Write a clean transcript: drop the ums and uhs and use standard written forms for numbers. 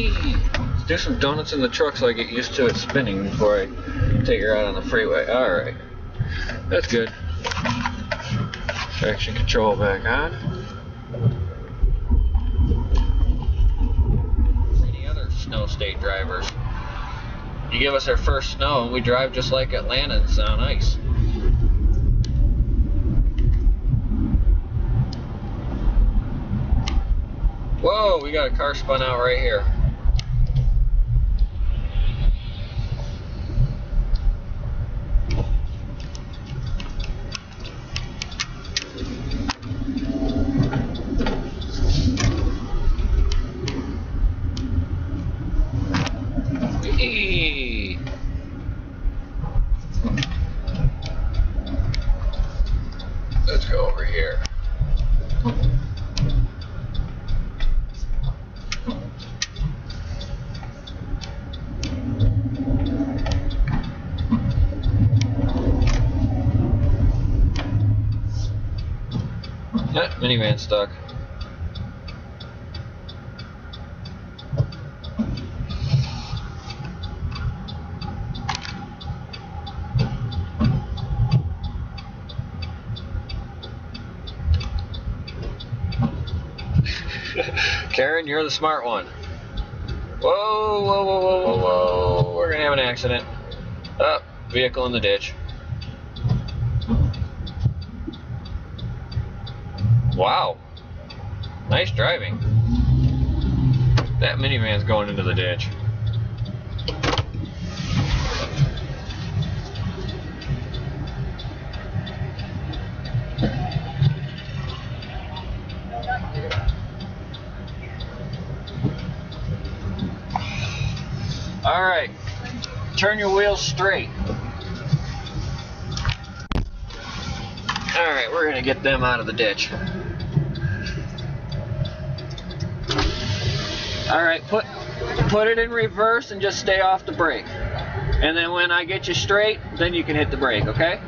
Let's do some donuts in the truck so I get used to it spinning before I take her out on the freeway. Alright. That's good. Traction control back on. Any other snow state drivers? You give us our first snow and we drive just like Atlantans on ice. Whoa, we got a car spun out right here. Eee. Let's go over here. Minivan stuck. Karen, you're the smart one. Whoa, whoa, whoa, whoa, whoa, whoa. We're gonna have an accident. Oh, vehicle in the ditch. Wow. Nice driving. That minivan's going into the ditch. Alright, turn your wheels straight. Alright, we're gonna get them out of the ditch. Alright, put it in reverse and just stay off the brake. And then when I get you straight, then you can hit the brake, okay?